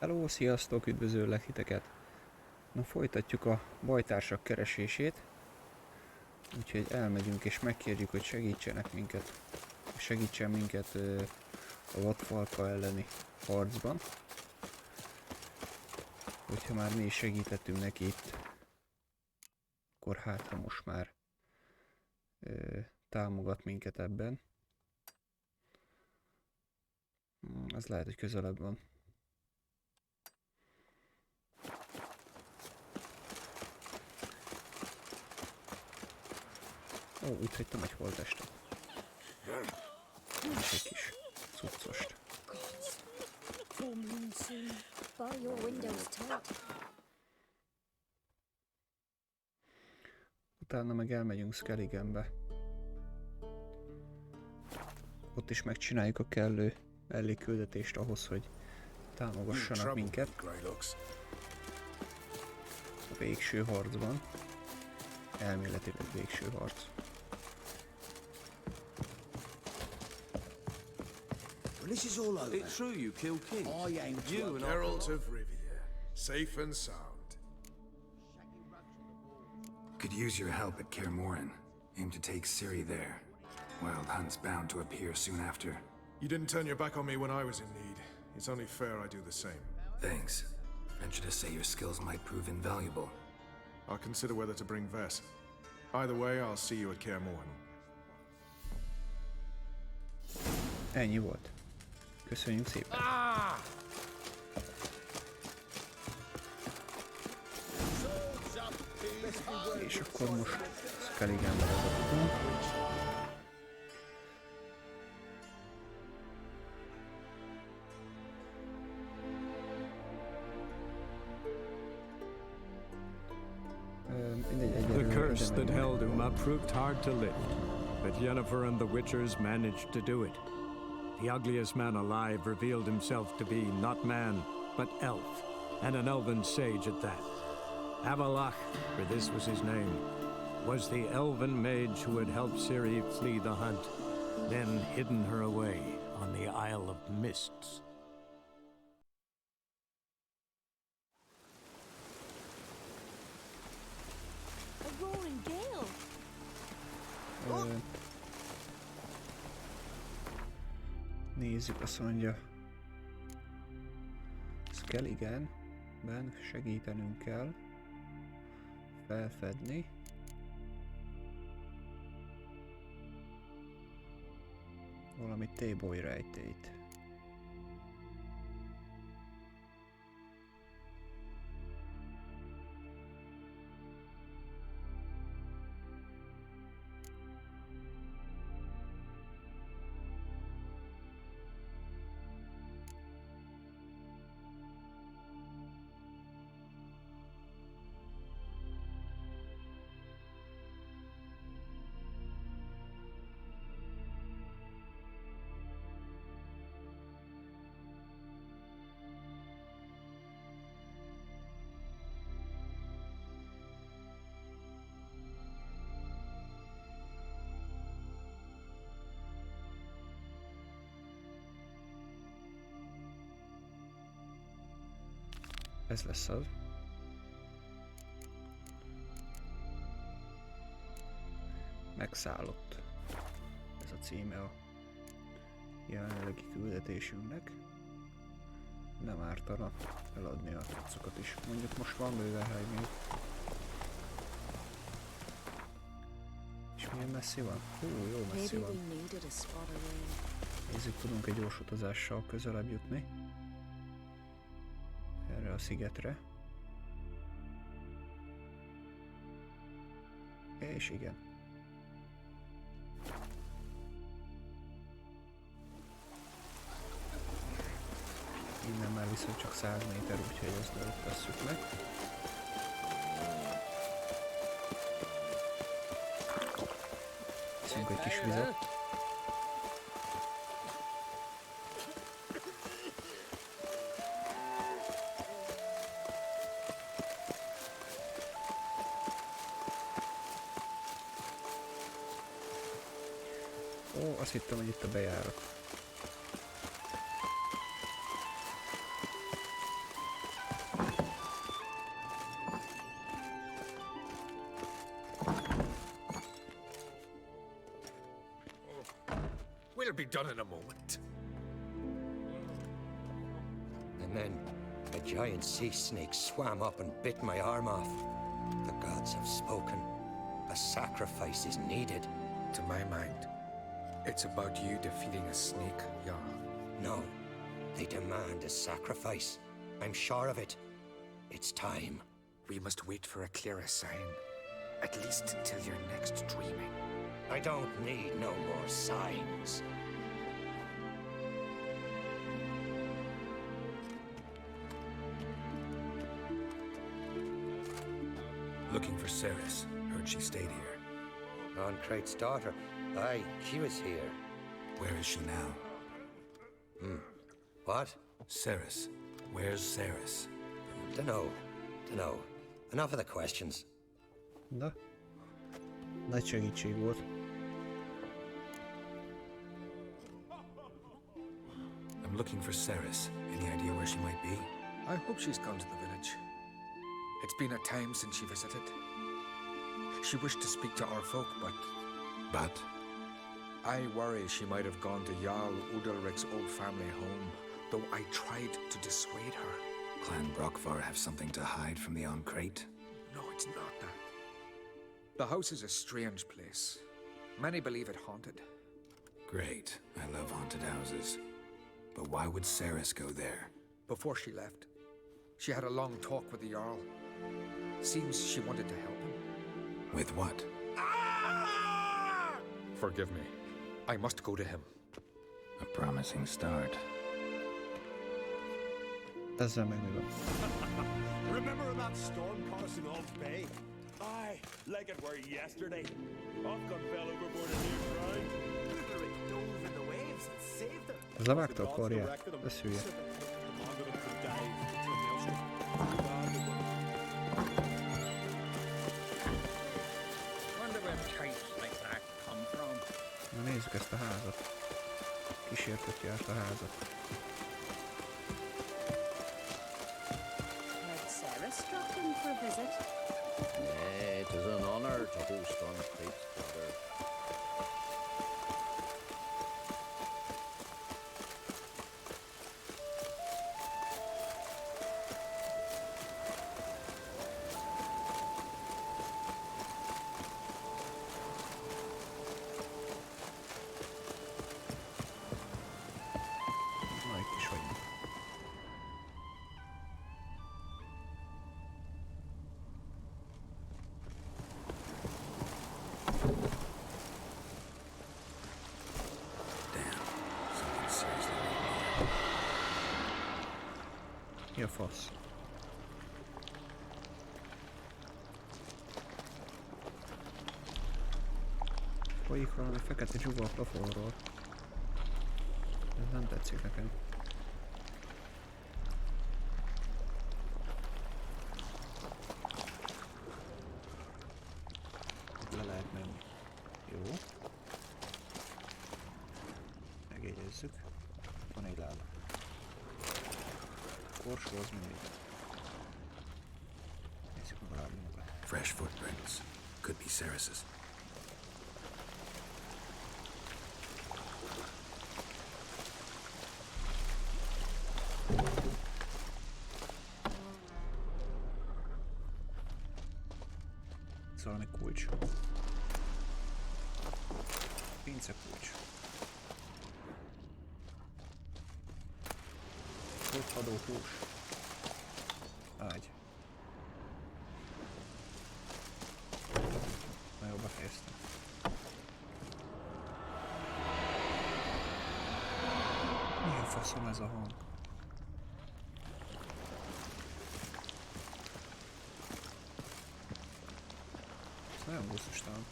Hello, sziasztok, üdvözöllek titeket! Na, folytatjuk a bajtársak keresését. Úgyhogy elmegyünk és megkérjük, hogy segítsen minket a vadfalka elleni harcban. Hogyha már mi is segítettünk neki itt, akkor hát ha most már támogat minket ebben. Az lehet, hogy közelebb van. Ó, itt hagytam egy holttestet. És egy kis cuccost. Utána meg elmegyünk Skelligenbe. Ott is megcsináljuk a kellő mellékküldetést ahhoz, hogy támogassanak minket a végső harcban. Elméletileg végső harc. This is all over. It's true you killed King. I aimed to You and Geralt of Rivia, safe and sound. Could use your help at Kaer Morhen. Aim to take Ciri there. Wild Hunt's bound to appear soon after. You didn't turn your back on me when I was in need. It's only fair I do the same. Thanks. Venture to say your skills might prove invaluable. I'll consider whether to bring Vess. Either way, I'll see you at Kaer Morhen. Ennyi volt. Köszönjük szépen. És akkor most Skelligenbe vezetünk. The curse that held Uma proved hard to lift, but Yennefer and the Witchers managed to do it. The ugliest man alive revealed himself to be not man, but elf, and an elven sage at that. Avallac'h, for this was his name, was the elven mage who had helped Ciri flee the hunt, then hidden her away on the Isle of Mists. Nézzük, azt mondja. Skelligenben segítenünk kell felfedni valami téboly rejtélyt. Ez lesz az. Megszállott. Ez a címe a jelenlegi küldetésünknek. Nem ártana eladni a cuccokat is. Mondjuk most van bőven hely még. És milyen messzi van? Jó messzi van. Nézzük, tudunk egy gyors utazással közelebb jutni erre a szigetre. És igen. Innen már viszont csak 100 méter, úgyhogy ezt előtt tesszük meg. Iszunk egy kis vizet. Ó, azt hittem, hogy itt a bejárat. It'll be done in a moment. And then a giant sea snake swam up and bit my arm off. The gods have spoken. A sacrifice is needed. To my mind, it's about you defeating a snake, Jarl. No, they demand a sacrifice. I'm sure of it. It's time. We must wait for a clearer sign. At least till your next dreaming. I don't need no more signs. Looking for Ceres. Heard she stayed here. Ancrate's daughter. Aye, she was here. Where is she now? What? Ceres. Where's Ceres? Dunno. Enough of the questions. Na. Nagy segítség volt. I'm looking for Ceres. Any idea where she might be? I hope she's gone to the village. It's been a time since she visited. She wished to speak to our folk, but But? I worry she might have gone to Jarl Udalric's old family home, though I tried to dissuade her. Clan Brockvar have something to hide from the Ancrate? No, it's not that. The house is a strange place. Many believe it haunted. Great. I love haunted houses. But why would Ceres go there? Before she left, she had a long talk with the Jarl. Seems she wanted to help him. With what? Forgive me. I must go to him. A promising start. Ezzel meg mi van? Remember about storm crossing Old Bay? Aye, like it were yesterday. Ofcom fell overboard in near crime. Udalric dove in the waves and saved her. Ez levágta a karját? Ez hülye. Wonder where kites like that come from. Na nézzük ezt a házat. Kísértett járt a házat. Had Sarah struck in for a visit? Nay, it is an honor to host Ancrate's daughter. Na, itt is vagyunk. Damn. Something seriously wrong here. Mi a fasz? Folyik valami fekete dzsuga a plafonról. Ez nem tetszik nekem. Itt le lehet menni. Jó. Megjegyezzük. Van egy láda. Korsó az mindig. Nézzük meg a lábunkat. Fresh footprints. Could be Ceres's. Ez valami kulcs. Pince kulcs. Rothadó hús. Ágy. Na jó, befejeztem. Milyen faszom ez a hang? Ez nagyon gusztustalan.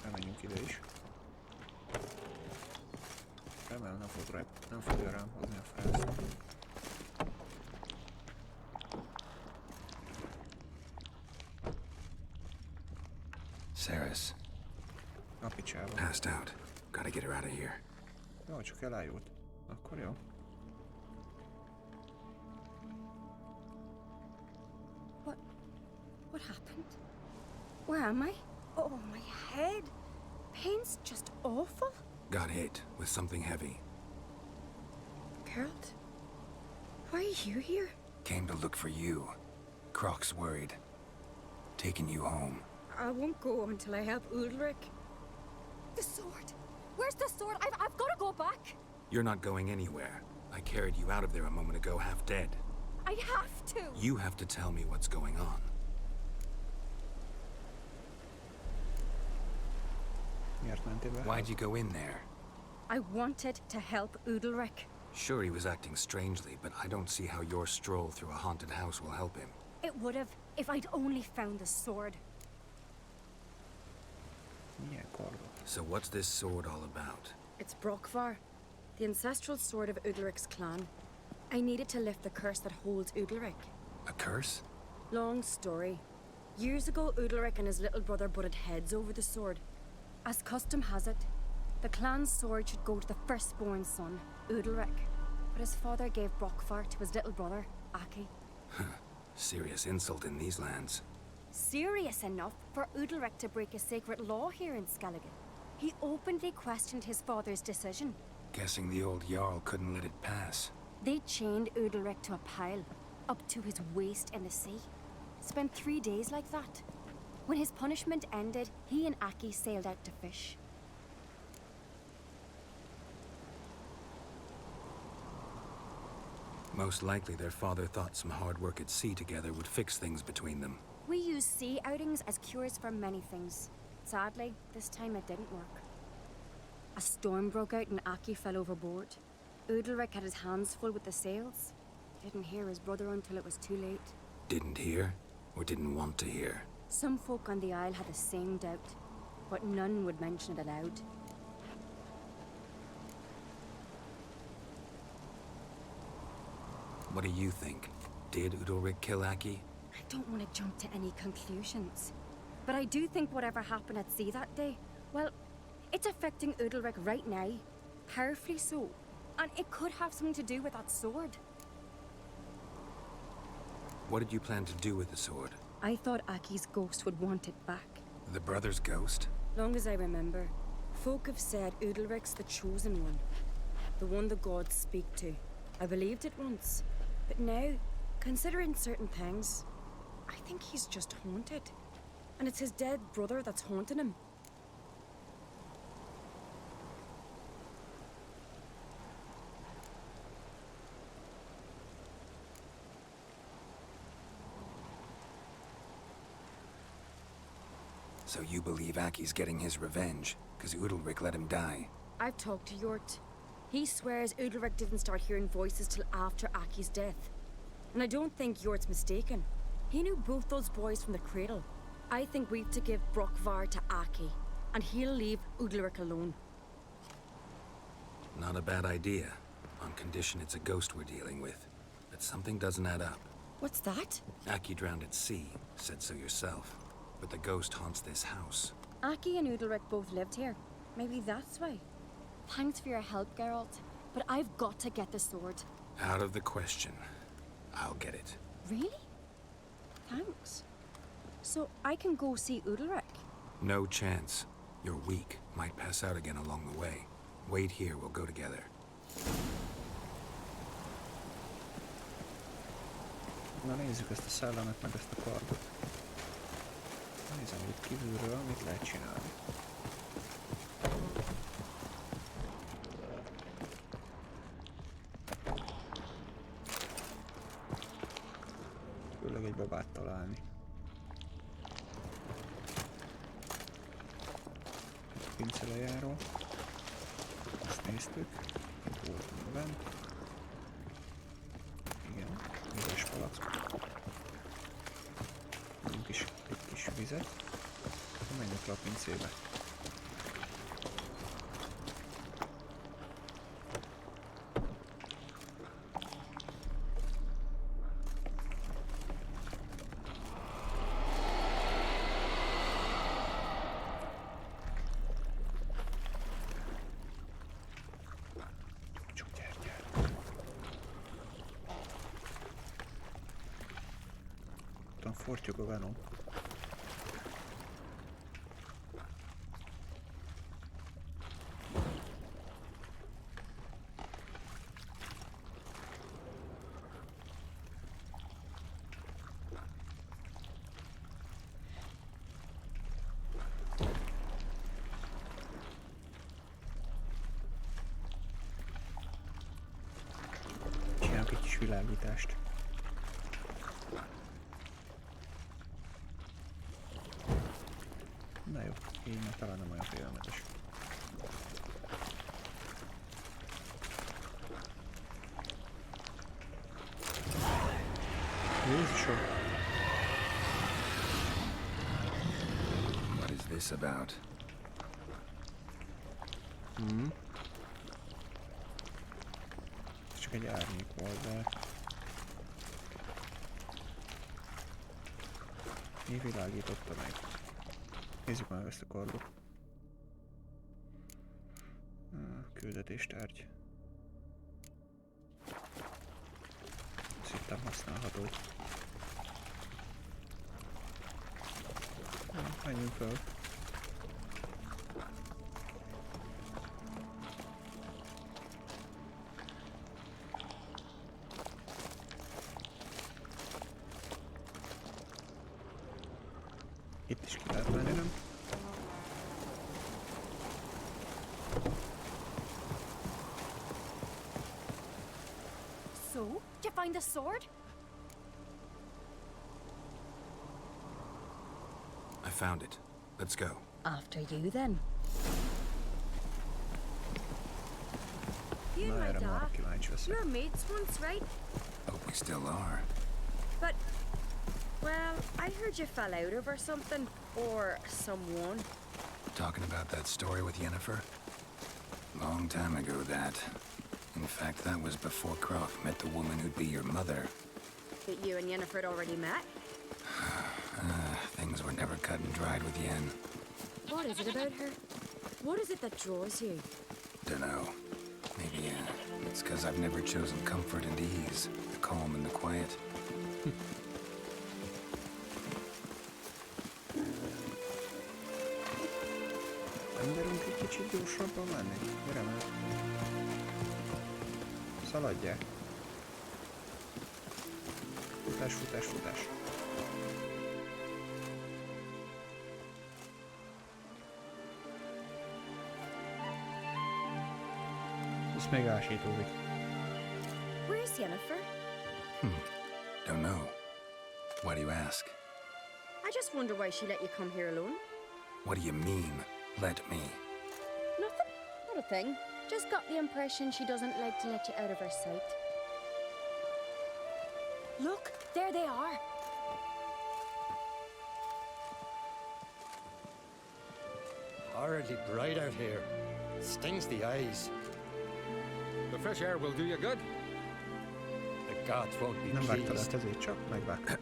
Elmenjünk ide is. Remélem nem fogja rám hozni a frászt. Ceres. A picsába. Passed out. Gotta get her out of here. Jó, csak elájult. Akkor jó. What happened? Where am I? Oh, my head. pain's just awful. Got hit with something heavy. Geralt, why are you here? Came to look for you. Croc's worried. Taking you home. I won't go until I help Ulrich. The sword! Where's the sword? I've got to go back! You're not going anywhere. I carried you out of there a moment ago half dead. I have to! You have to tell me what's going on. Why'd you go in there? I wanted to help Ulrich. Sure, he was acting strangely, but I don't see how your stroll through a haunted house will help him. It would have if I'd only found the sword. So what's this sword all about? It's Brokvar, the ancestral sword of Ulrich's clan. I needed to lift the curse that holds Ulrich. A curse? Long story. Years ago, Ulrich and his little brother butted heads over the sword. As custom has it, the clan's sword should go to the firstborn son, Ulrich. But his father gave Brokvar to his little brother, Aki. Serious insult in these lands. Serious enough for Ulrich to break a sacred law here in Skellige. He openly questioned his father's decision. Guessing the old Jarl couldn't let it pass. They chained Ulrich to a pile, up to his waist in the sea. Spent 3 days like that. When his punishment ended, he and Aki sailed out to fish. Most likely their father thought some hard work at sea together would fix things between them. We use sea outings as cures for many things. Sadly, this time it didn't work. A storm broke out and Aki fell overboard. Ulrich had his hands full with the sails. Didn't hear his brother until it was too late. Didn't hear, or didn't want to hear? Some folk on the Isle had the same doubt, but none would mention it aloud. What do you think? Did Ulrich kill Aki? I don't want to jump to any conclusions. But I do think whatever happened at sea that day, well, it's affecting Ulrich right now. Powerfully so. And it could have something to do with that sword. What did you plan to do with the sword? I thought Aki's ghost would want it back. The brother's ghost? Long as I remember, folk have said Ulrich's the chosen one. The one the gods speak to. I believed it once. But now, considering certain things, I think he's just haunted. And it's his dead brother that's haunting him. So you believe Aki's getting his revenge, because Ulrich let him die? I've talked to Jort. He swears Ulrich didn't start hearing voices till after Aki's death. And I don't think Jort's mistaken. He knew both those boys from the cradle. I think we've to give Brokvar to Aki, and he'll leave Ulrich alone. Not a bad idea, on condition it's a ghost we're dealing with. But something doesn't add up. What's that? Aki drowned at sea, said so yourself. But the ghost haunts this house. Aki and Ulrich both lived here. Maybe that's why. Thanks for your help, Geralt. But I've got to get the sword. Out of the question. I'll get it. Really? Thanks. So I can go see Ulrich? No chance. You're weak. Might pass out again along the way. Wait here, we'll go together. Na nézzük ezt a szellemet, meg ezt a kardot. Nézem itt kívülről, mit lehet csinálni. Főleg egy babát találni. Egy pincelejáró. Ezt néztük. Itt voltunk bent. Igen, vizes palack. Mondjuk is egy kis vizet. Menjünk le a pincébe. Fortyog a Venom. világítást. Na jó, így már talán nem olyan félelmetes. Jézusom! What is this about? Ez csak egy árnyék volt, de... Mi világította meg? Nézzük meg ezt a kardot. Küldetéstárgy. Ezt hittem használható. Menjünk fel. Itt is ki lehet menni, nem? So, did you find the sword? I found it. Let's go. After you, then. You Na, and my erre marra dad, kíváncsi you leszek. were mates once, right? Hope we still are. But, well, I heard you fell out over something. Or someone. Talking about that story with Yennefer? Long time ago, that. In fact, that was before Croft met the woman who'd be your mother. That you and Yennefer had already met? Things were never cut and dried with Yen. What is it about her? What is it that draws you? Dunno. Maybe, it's because I've never chosen comfort and ease, the calm and the quiet. Nem derünk egy kicsit gyorsabban menni? Gyere már! Szaladjál! Futás, futás, futás! Ez még ásítódik. Where's Yennefer? Don't know. Why do you ask? I just wonder why she let you come here alone. What do you mean, let me? Nothing. Not a thing. Just got the impression she doesn't like to let you out of her sight. Look, there they are. Horribly bright out here. Stings the eyes. The fresh air will do you good. The gods won't be Nem vágtad pleased. át ezért, csak megvágtad.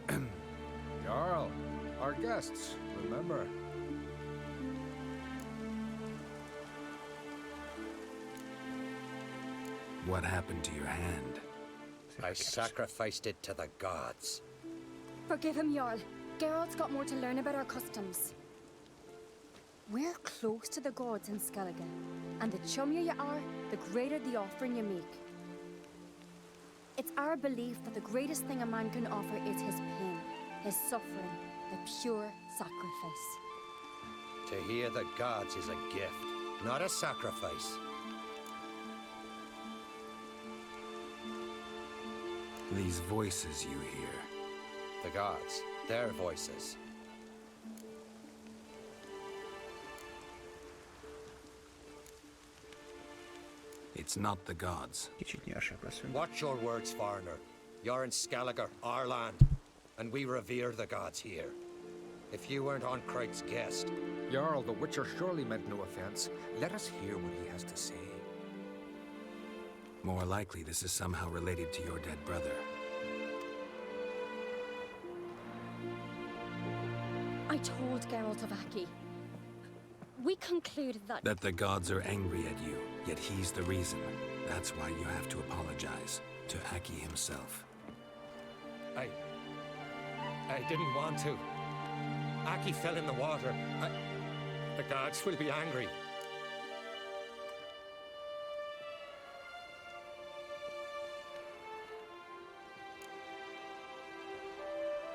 Jarl, our guests, remember. What happened to your hand? I sacrificed it to the gods. Forgive him, Jarl. Geralt's got more to learn about our customs. We're close to the gods in Skellige, and the chummier you are, the greater the offering you make. It's our belief that the greatest thing a man can offer is his pain, his suffering, the pure sacrifice. To hear the gods is a gift, not a sacrifice. These voices you hear. The gods, their voices. It's not the gods. Kicsit nyersak leszünk. Watch your words, foreigner. You're in Skellige, our land, and we revere the gods here. If you weren't on Cright's guest, Jarl, the Witcher surely meant no offense. Let us hear what he has to say. More likely, this is somehow related to your dead brother. I told Geralt of Aki. We concluded that... That the gods are angry at you, yet he's the reason. That's why you have to apologize to Aki himself. I didn't want to. Aki fell in the water. The gods will be angry.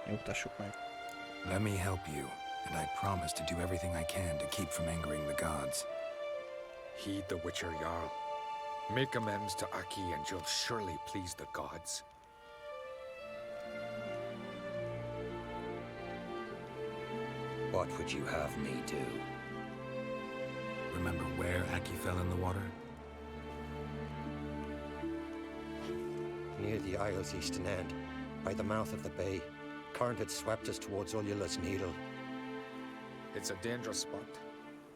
Nyugtassuk meg. Let me help you, and I promise to do everything I can to keep from angering the gods. Heed the Witcher, Jarl. Make amends to Aki and you'll surely please the gods. What would you have me do? Remember where Aki fell in the water? Near the Isle's eastern end, by the mouth of the bay. Current had swept us towards Ullula's Needle. It's a dangerous spot.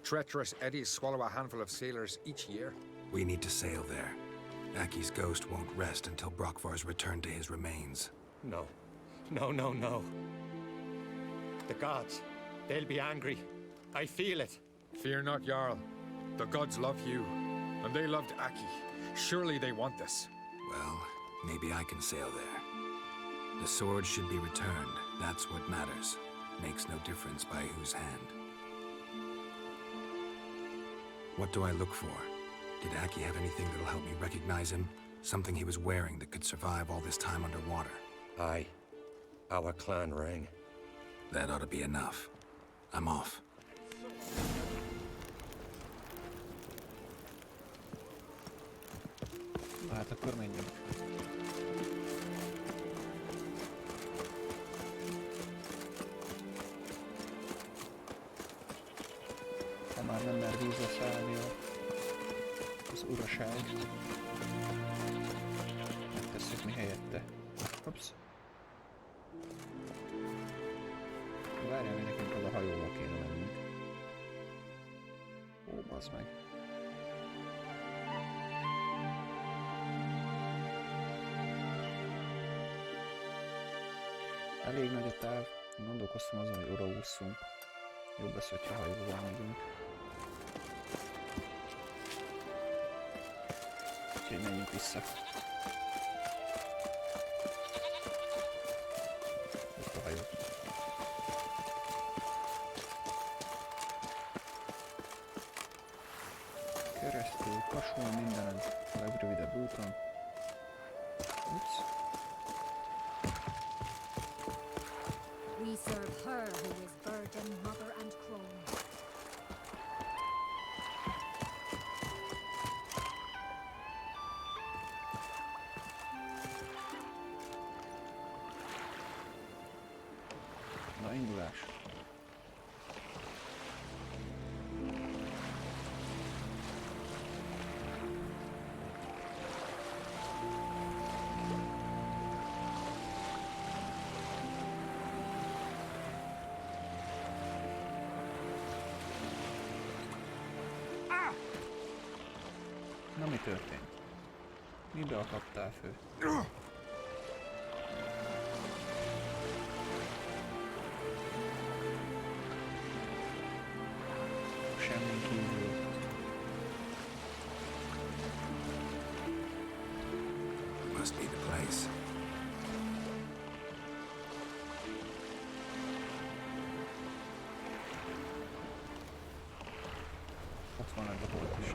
Treacherous eddies swallow a handful of sailors each year. We need to sail there. Aki's ghost won't rest until Brokvar's returned to his remains. No. No, no, no. The gods, they'll be angry. I feel it. Fear not, Jarl. The gods love you, and they loved Aki. Surely they want this. Well, maybe I can sail there. The sword should be returned. That's what matters. Makes no difference by whose hand. What do I look for? Did Aki have anything that'll help me recognize him? Something he was wearing that could survive all this time underwater? Aye. Our clan ring. That ought to be enough. I'm off. Hát akkor menjünk. Ha már nem mer vízre szállni az uraság, megtesszük mi helyette. Hopsz. Várjál, hogy nekünk az a hajóval kéne mennünk. Ó, bazd meg. Elég nagy a táv, gondolkoztam azon, hogy odaússzunk. Jobb lesz, hogyha hajóval megyünk. Úgyhogy menjünk vissza. Ott a hajó. Keresztül, kasul mindenen, a legrövidebb úton. Ups. We serve her who is virgin, mother, and crone. Na, indulás. Na, mi történt? Mibe akadtál fő? Semmi kívül. Must be the place. Ott van ebbe holt is.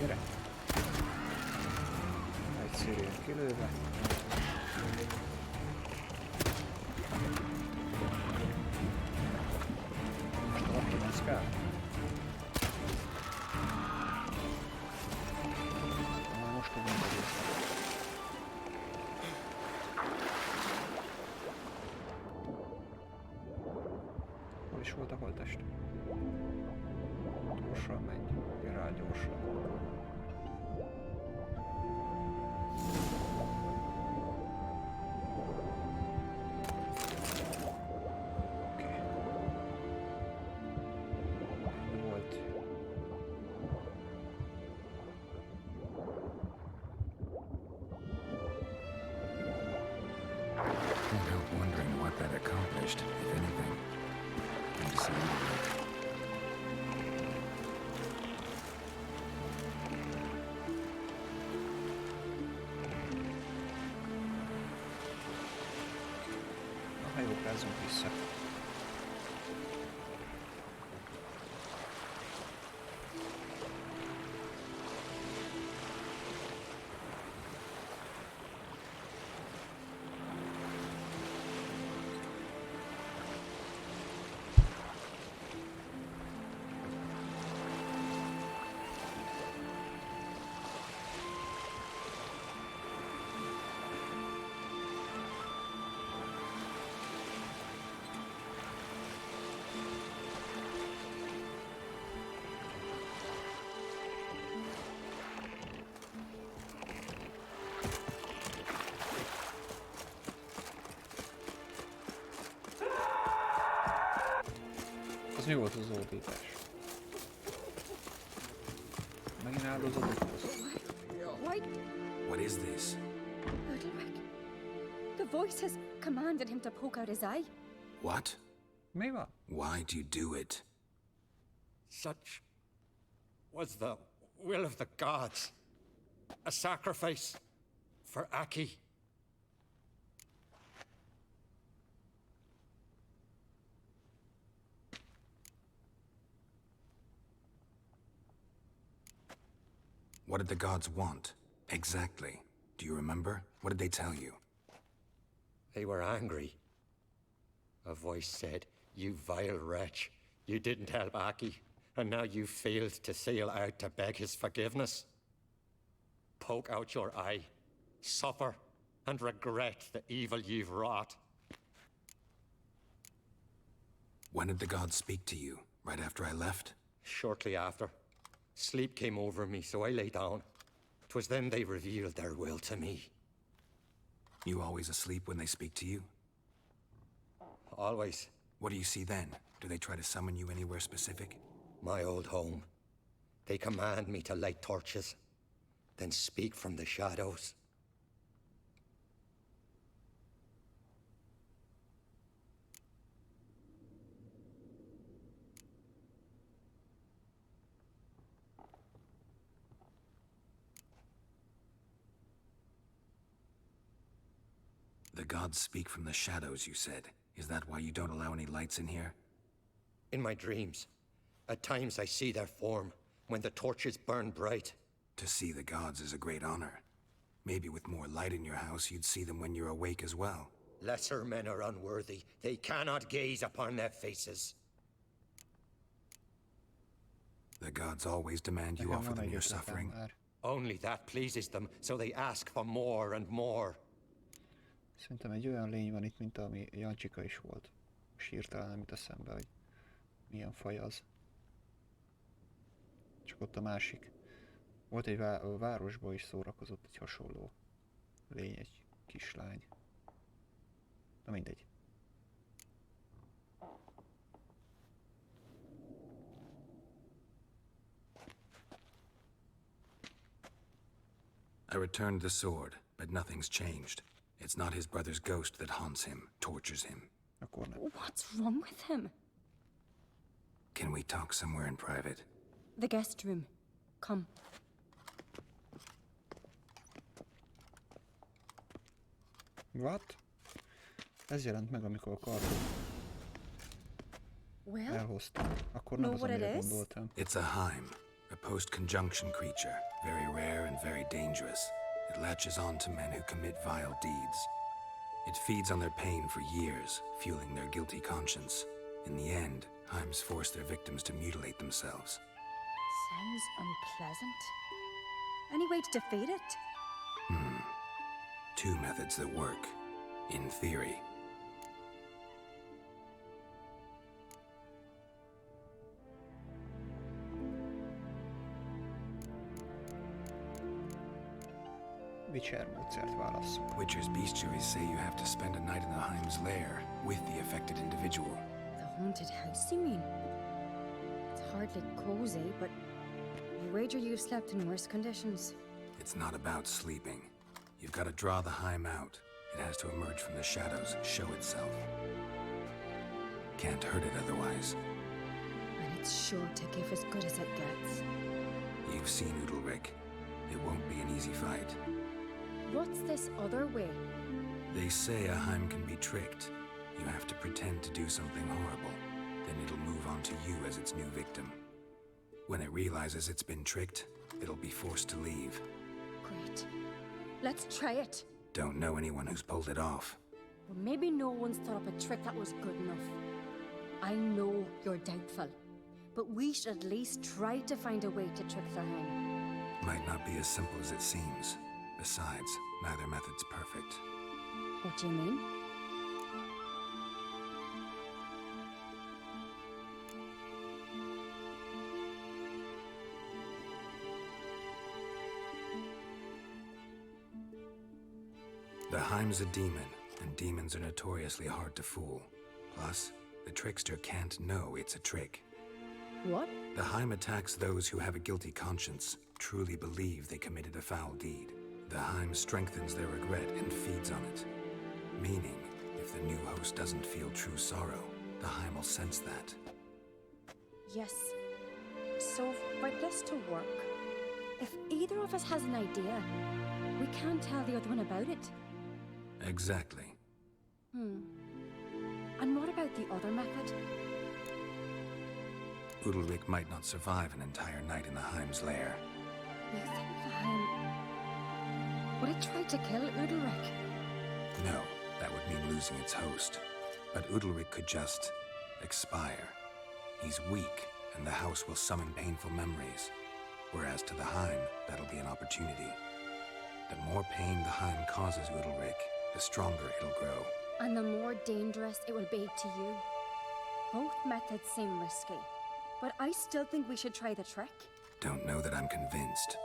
Gyere! Egy szírén kilőve. Most a laki mozgál. Már most tudom egészen. Hol is volt a holttest? Gyorsan menj, gyere rá gyorsan. Can't help wondering what that accomplished, if anything. And to see Na, hajókázzunk vissza. Az mi volt az ordítás? Megint áldozatokhoz? Why? What is this? Udalric. The voice has commanded him to poke out his eye. What? Mi van? Why do you do it? Such was the will of the gods. A sacrifice for Aki. What did the gods want? Exactly. Do you remember? What did they tell you? They were angry. A voice said, "You vile wretch, you didn't help Aki, and now you failed to sail out to beg his forgiveness. Poke out your eye, suffer, and regret the evil you've wrought." When did the gods speak to you? Right after I left? Shortly after, sleep came over me, so I lay down. 'Twas then they revealed their will to me. You always asleep when they speak to you? Always. What do you see then? Do they try to summon you anywhere specific? My old home. They command me to light torches, then speak from the shadows. The gods speak from the shadows, you said. Is that why you don't allow any lights in here? In my dreams, at times I see their form, when the torches burn bright. To see the gods is a great honor. Maybe with more light in your house, you'd see them when you're awake as well. Lesser men are unworthy. They cannot gaze upon their faces. The gods always demand you offer them your suffering. Only that pleases them, so they ask for more and more. Szerintem egy olyan lény van itt, mint ami Jancsika is volt. Most hirtelen nem jut eszembe, hogy milyen faj az. Csak ott a másik. Volt egy városban is szórakozott egy hasonló lény, egy kislány. Na mindegy. I returned the sword, but nothing's changed. It's not his brother's ghost that haunts him, tortures him. What's wrong with him? Can we talk somewhere in private? The guest room. Come. What? Ez jelent meg, amikor Karló elhoztam. Akkor nem az, amire gondoltam. It's a Heim, a post-conjunction creature, very rare and very dangerous. It latches on to men who commit vile deeds. It feeds on their pain for years, fueling their guilty conscience. In the end, Heims force their victims to mutilate themselves. Sounds unpleasant. Any way to defeat it? Two methods that work, in theory. Witcher módszert válasszunk. Witcher's bestiaries say you have to spend a night in the Heim's lair with the affected individual. The haunted house, you mean? It's hardly cozy, but I wager you've slept in worse conditions. It's not about sleeping. You've got to draw the Heim out. It has to emerge from the shadows, show itself. Can't hurt it otherwise. And it's sure to give as good as it gets. You've seen Udalric. It won't be an easy fight. What's this other way? They say a Heim can be tricked. You have to pretend to do something horrible. Then it'll move on to you as its new victim. When it realizes it's been tricked, it'll be forced to leave. Great. Let's try it. Don't know anyone who's pulled it off. Well, maybe no one's thought up a trick that was good enough. I know you're doubtful, but we should at least try to find a way to trick the Heim. Might not be as simple as it seems. Besides, neither method's perfect. What do you mean? The Heim's a demon, and demons are notoriously hard to fool. Plus, the trickster can't know it's a trick. What? The Heim attacks those who have a guilty conscience, truly believe they committed a foul deed. The Heim strengthens their regret and feeds on it. Meaning, if the new host doesn't feel true sorrow, the Heim will sense that. Yes. So, for this to work, if either of us has an idea, we can't tell the other one about it. Exactly. And what about the other method? Udalryk might not survive an entire night in the Heim's lair. You think the Heim... would it try to kill Udalryk? No, that would mean losing its host. But Udalryk could just expire. He's weak, and the house will summon painful memories. Whereas to the Heim, that'll be an opportunity. The more pain the Heim causes Udalryk, the stronger it'll grow. And the more dangerous it will be to you. Both methods seem risky, but I still think we should try the trick. Don't know that I'm convinced.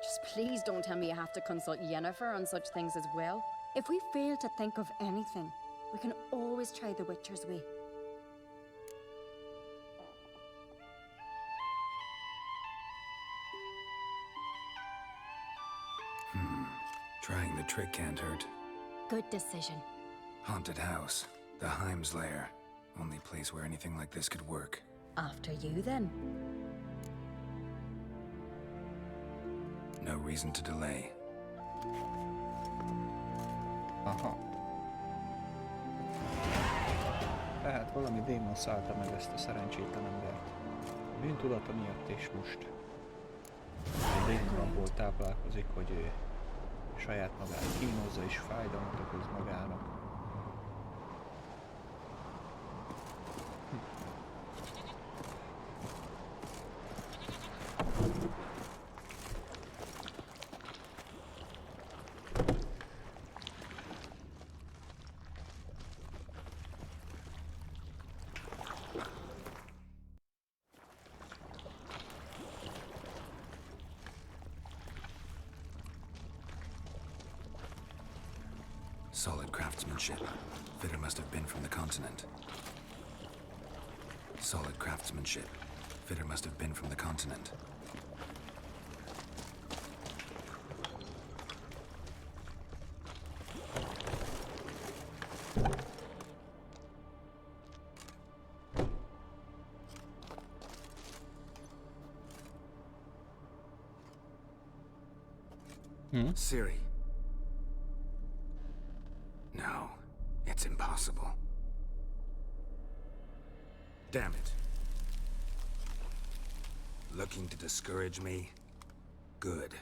Just please don't tell me you have to consult Yennefer on such things as well. If we fail to think of anything, we can always try the Witcher's way. Trying the trick can't hurt. Good decision. Haunted house. The Heim's lair. Only place where anything like this could work. After you, then. No reason to delay. Aha. Tehát valami démon szállta meg ezt a szerencsétlen embert. A bűntudata miatt, és most a démon abból táplálkozik, hogy ő saját magát kínozza és fájdalmat okoz magának. Solid craftsmanship. Fitter must have been from the continent. Solid craftsmanship. Fitter must have been from the continent. Ciri. No, it's impossible. Damn it. Looking to discourage me? Good.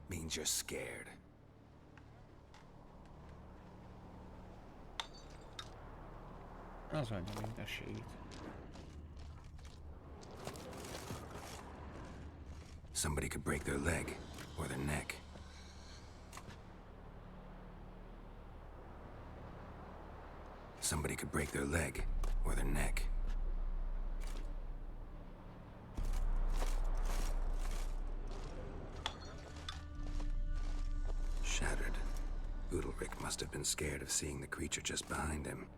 Means you're scared. Az adja mindenségét. Somebody could break their leg or their neck. Somebody could break their leg or their neck. Shattered. Udalryk must have been scared of seeing the creature just behind him.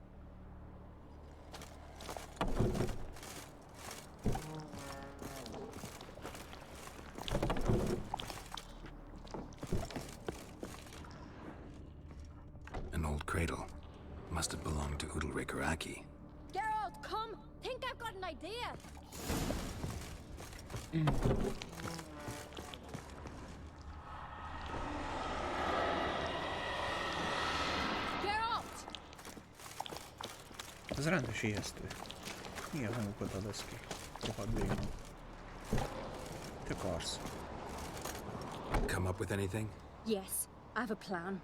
An old cradle. Must have belonged to Udalryk or Aki. Geralt, come! Think I've got an idea! Geralt! Ez rendes ijesztő. Mi a hangokat adsz ki? Rohadt démon. Te akarsz. Come up with anything? Yes, I have a plan.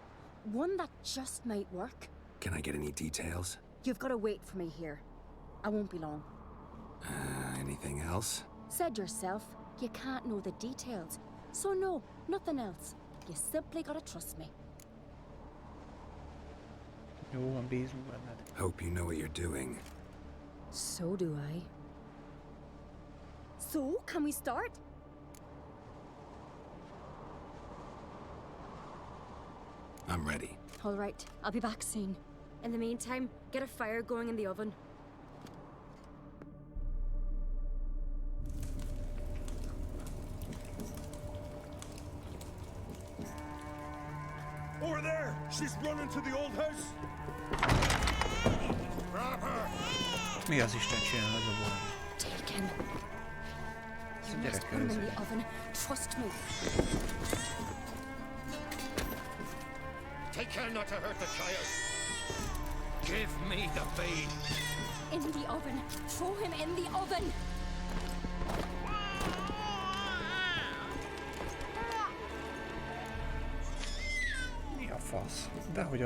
One that just might work. Can I get any details? You've got to wait for me here. I won't be long. Anything else? Said yourself, you can't know the details. So no, nothing else. You simply gotta trust me. Jó van, bízunk benned. Hope you know what you're doing. So do I. So, can we start? I'm ready. All right, I'll be back soon. In the meantime, get a fire going in the oven. She's running to the old house. Grab her. Mi az Isten csinál az a valami? Take him. Ez a You must gyerek put him in őrző. the oven. Trust me. Take care not to hurt the child. Give me the babe. In the oven. Throw him in the oven. Mi a fasz? Dehogy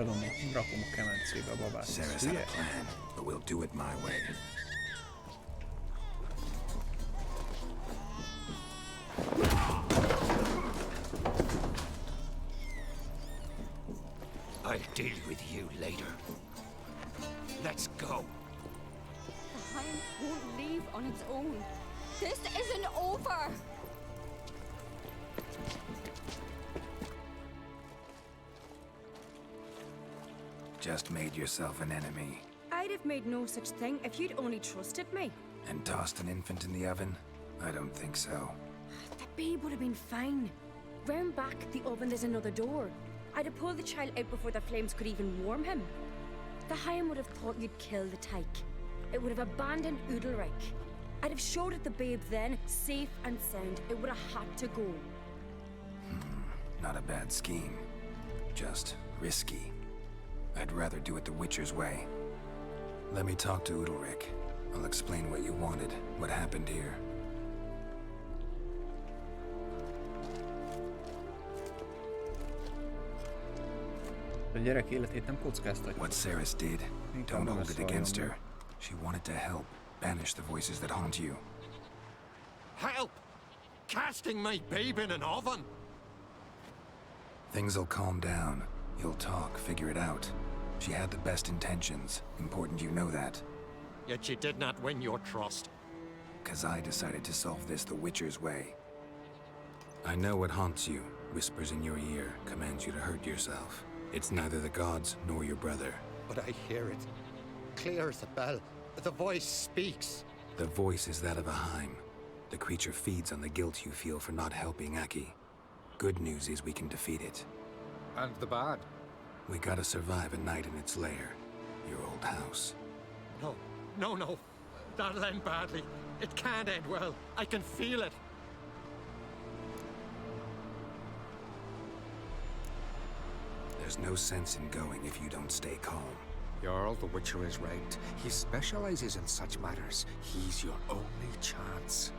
rakom a kemencébe a babát. Sarah's had a plan, but we'll do it my way. I'll deal with you later. Let's go. The hind won't leave on its own. This isn't over. Just made yourself an enemy I'd have made no such thing if you'd only trusted me. and tossed an infant in the oven? I don't think so. The babe would have been fine. Round back the oven there's another door. I'd have pulled the child out before the flames could even warm him. The hind would have thought you'd kill the tyke. It would have abandoned Udalric. I'd have showed it the babe then, safe and sound. It would have had to go. Not a bad scheme. Just risky. I'd rather do it the Witcher's way. Let me talk to Udalric. I'll explain what you wanted, what happened here. A gyerek életét nem kockáztatja. What Sarah did, Inkább don't hold it beleszóljon against be. her. She wanted to help, banish the voices that haunt you. Help! Casting my babe in an oven! Things'll calm down. You'll talk, figure it out. She had the best intentions. Important you know that. Yet she did not win your trust. 'Cause I decided to solve this the Witcher's way. I know what haunts you, whispers in your ear, commands you to hurt yourself. It's neither the gods nor your brother. But I hear it. Clear as a bell. The voice speaks. The voice is that of a Heim. The creature feeds on the guilt you feel for not helping Aki. Good news is we can defeat it. And the bad? We gotta survive a night in its lair. Your old house. No, no, no. That'll end badly. It can't end well. I can feel it. There's no sense in going if you don't stay calm. Jarl, the Witcher is right. He specializes in such matters. He's your only chance.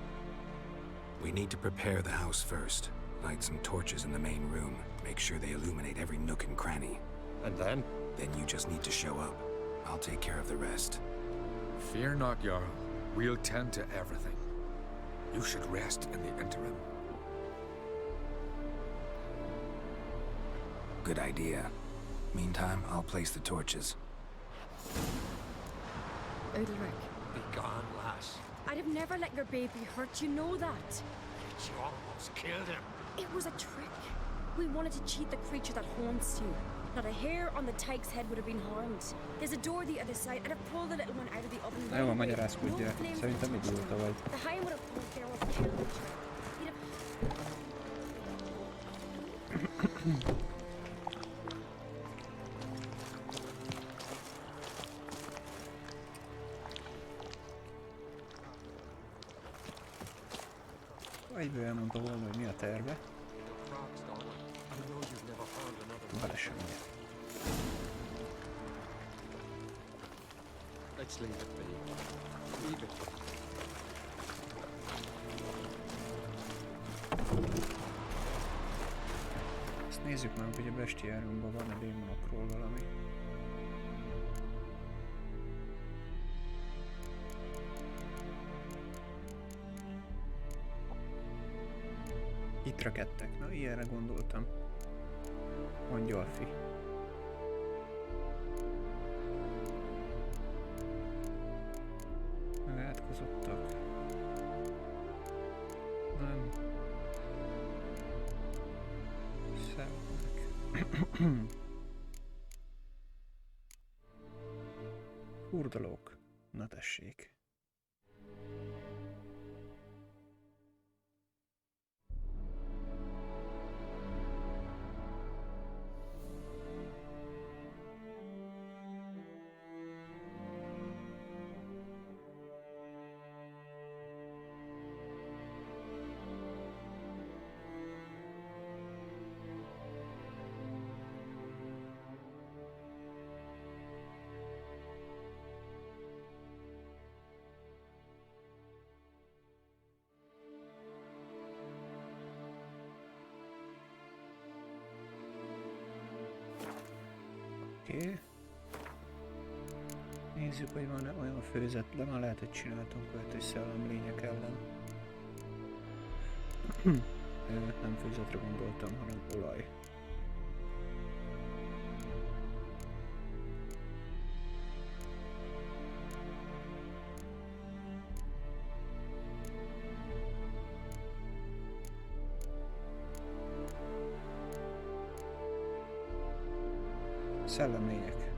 We need to prepare the house first. Light some torches in the main room. Make sure they illuminate every nook and cranny. And then? Then you just need to show up. I'll take care of the rest. Fear not, Jarl. We'll tend to everything. You should rest in the interim. Good idea. Meantime, I'll place the torches. Udalric, Be gone, lass. I'd have never let your baby hurt, you know that. She almost killed him. It was a trick. We wanted to cheat the creature that haunts you. Not a hair on the tyke's head would have been harmed. There's a door the other side. I'd have pulled the little one out of the oven. Na jó, a magyarázkodjál. Szerintem idióta vagy. The hind would have pulled there off killed the child. He'd have... Egyből elmondta volna, hogy mi a terve. Bele sem ért. Let's leave it be. Leave it. Ezt nézzük meg, hogy a bestiáromban van-e démonokról valami. Itt rekedtek, na ilyenre gondoltam. Angyalfi. Megátkozottak. Nem. Szelmek. Hurdalók. Na tessék. Oké. Nézzük, hogy van-e olyan főzet, de már lehet, hogy csináltunk olyat, hogy szellemlények ellen. Nem főzetre gondoltam, hanem olaj. Szellemlények.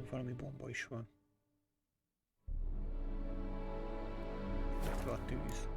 Valami bomba is van. Itt van a tűz.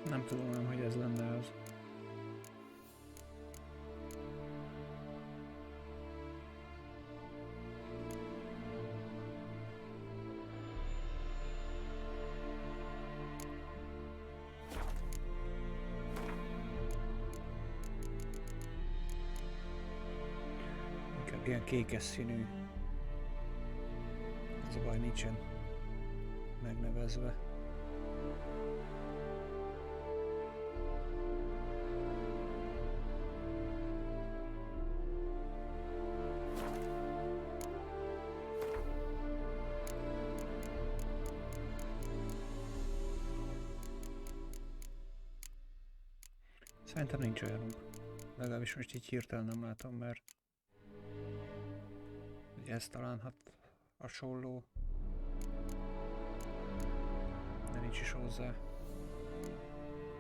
Nem tudom, hogy ez lenne az. Inkább ilyen kékes színű. Ez a baj, nincsen megnevezve. Szerintem nincs olyanunk. Legalábbis most így hirtelen nem látom, mert ugye ez talán hasonló. De nincs is hozzá.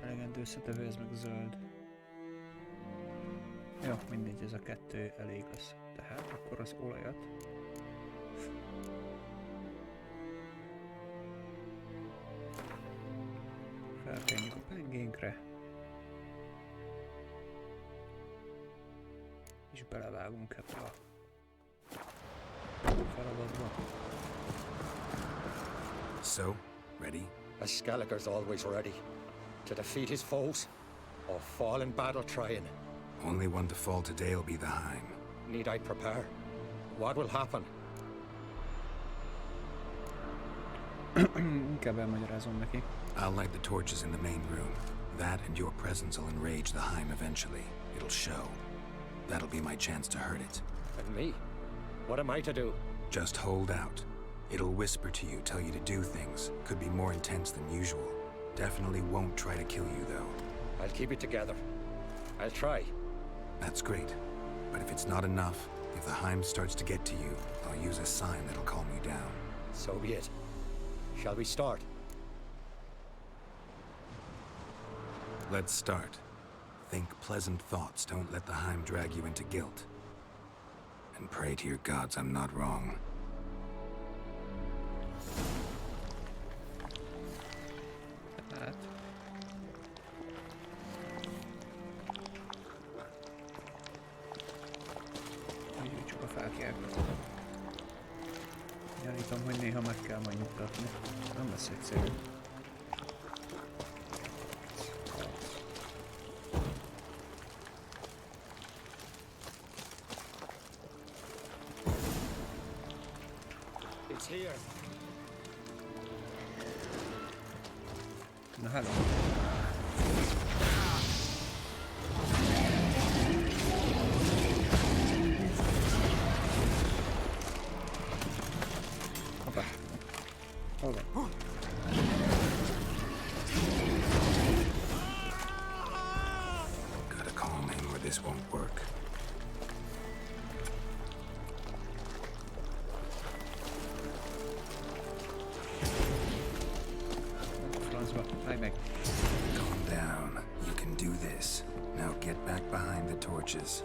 Elegendő összetevő, ez meg zöld. Jó, mindegy, ez a kettő elég lesz. Tehát akkor az olajat. Felkenjük a pengénkre. És belevágunk ebbe a feladatba. So, ready? A Skelliger's always ready. To defeat his foes, or fall in battle trying. Only one to fall today will be the Heim. Need I prepare? What will happen? Inkább elmagyarázom neki. I'll light the torches in the main room. That and your presence will enrage the Heim eventually. It'll show. That'll be my chance to hurt it. And me? What am I to do? Just hold out. It'll whisper to you, tell you to do things. Could be more intense than usual. Definitely won't try to kill you, though. I'll keep it together. I'll try. That's great. But if it's not enough, if the Heim starts to get to you, I'll use a sign that'll calm you down. So be it. Shall we start? Let's start. Think pleasant thoughts. Don't let the Heim drag you into guilt. And pray to your gods I'm not wrong. Hát. Gyűjtsük a fákjákat. Gyanítom, hogy néha meg kell majd nyugtatni. Nem lesz egyszerű. It's here. Na hello. Hoppá. Hol van? Gotta calm him or this won't work. Calm down. You can do this. Now get back behind the torches.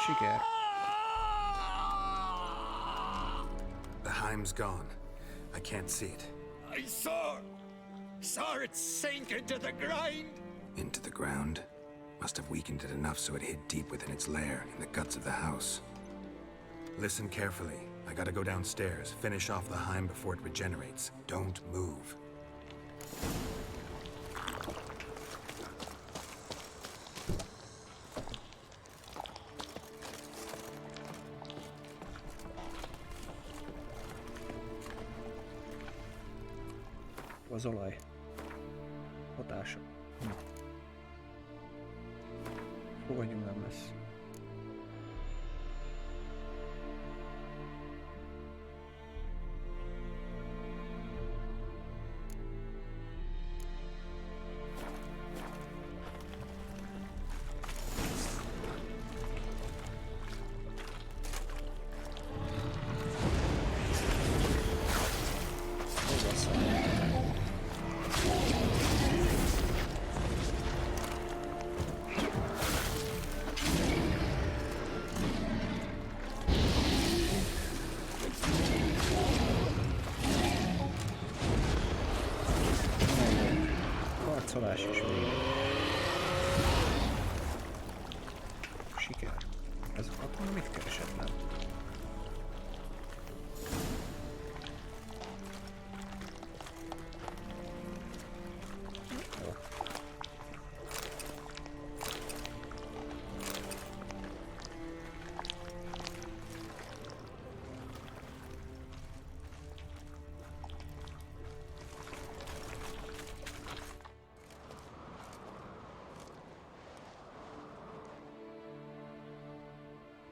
Siker. The Heim's gone. I can't see it. I saw it sink into the ground. Into the ground? Must have weakened it enough so it hid deep within its lair, in the guts of the house. Listen carefully. I gotta go downstairs, finish off the Heim before it regenerates. Don't move. Az olaj hatása. Fogadjunk, nem lesz. Harcolás is vége. Siker. Ez a katona mit keresett, nem? Jó.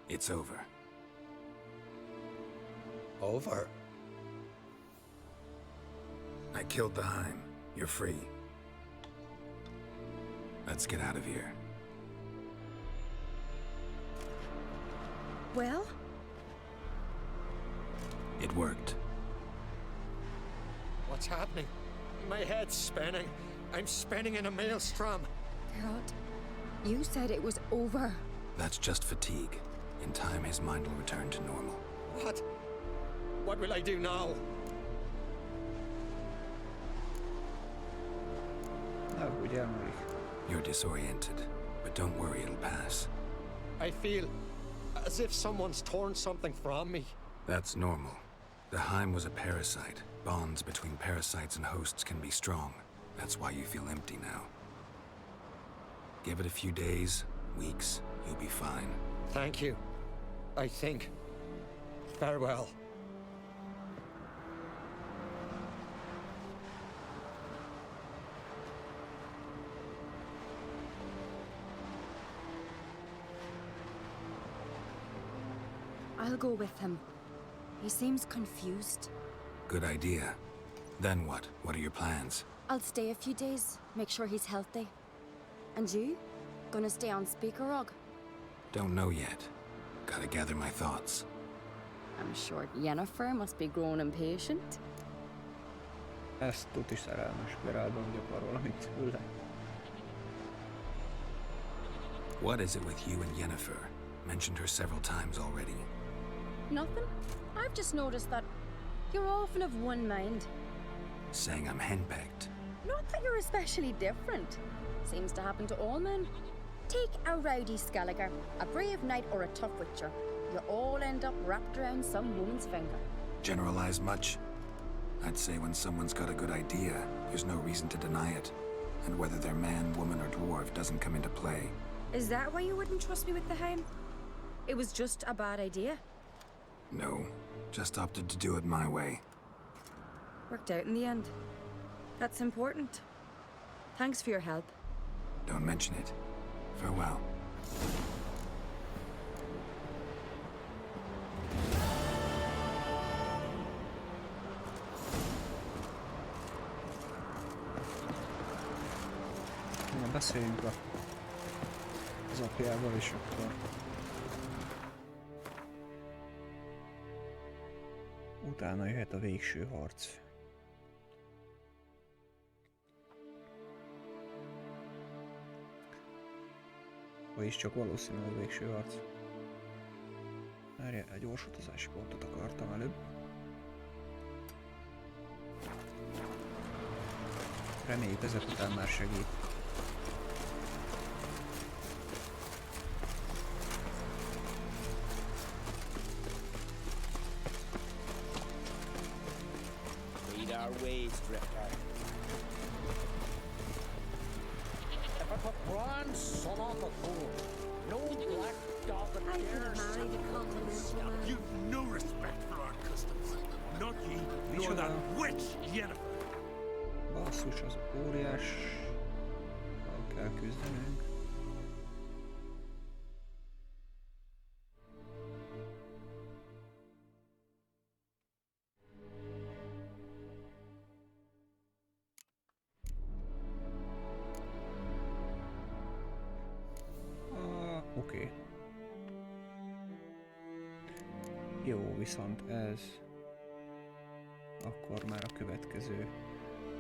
It's over. Over? I killed the Heim. You're free. Let's get out of here. Well? It worked. What's happening? My head's spinning. I'm spinning in a maelstrom. Geralt, you said it was over. That's just fatigue. In time, his mind will return to normal. What? What will I do now? Úgy elmúlik. You're disoriented, but don't worry, it'll pass. I feel as if someone's torn something from me. That's normal. The Heim was a parasite. Bonds between parasites and hosts can be strong. That's why you feel empty now. Give it a few days, weeks, you'll be fine. Thank you. I think. Farewell. I'll go with him. He seems confused. Good idea. Then what? What are your plans? I'll stay a few days, make sure he's healthy. And you? Gonna stay on Speaker Rog? Don't know yet. Gotta gather my thoughts. I'm sure Yennefer must be growing impatient. Ezt tuti szerelmes Geraltban, hogy akar valamit tőle. What is it with you and Yennefer? Mentioned her several times already. Nothing. I've just noticed that you're often of one mind. Saying I'm henpecked. Not that you're especially different. Seems to happen to all men. Take a rowdy Skelliger, a brave knight, or a tough witcher. You all end up wrapped around some woman's finger. Generalize much? I'd say when someone's got a good idea, there's no reason to deny it. And whether they're man, woman, or dwarf doesn't come into play. Is that why you wouldn't trust me with the Heim? It was just a bad idea. No, just opted to do it my way. Worked out in the end. That's important. Thanks for your help. Don't mention it. Farewell. Na, beszéljünk az apjával, és akkor utána jöhet a végső harc. Vagyis csak valószínűleg végső harc. Erre egy gyors utazási pontot akartam előbb. Reméljük ezek után már segít. Read our ways, Drifter. If I put bronze sun on the core, no black dog would I could dare have married a continental man. You've no respect for our customs. Not ye, nor that witch, Yennefer. Basszus, az óriás. Kell küzdenünk. Oké. Jó, viszont ez akkor már a következő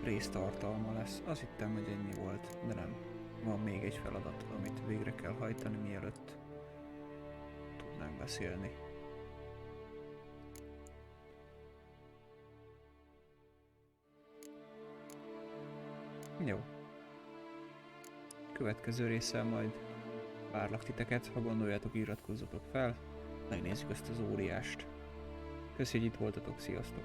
résztartalma lesz. Azt hittem, hogy ennyi volt, de nem. Van még egy feladat, amit végre kell hajtani, mielőtt tudnánk beszélni. Jó. Következő résszel majd várlak titeket, ha gondoljátok, iratkozzatok fel, megnézzük ezt az óriást. Köszi, hogy itt voltatok, sziasztok!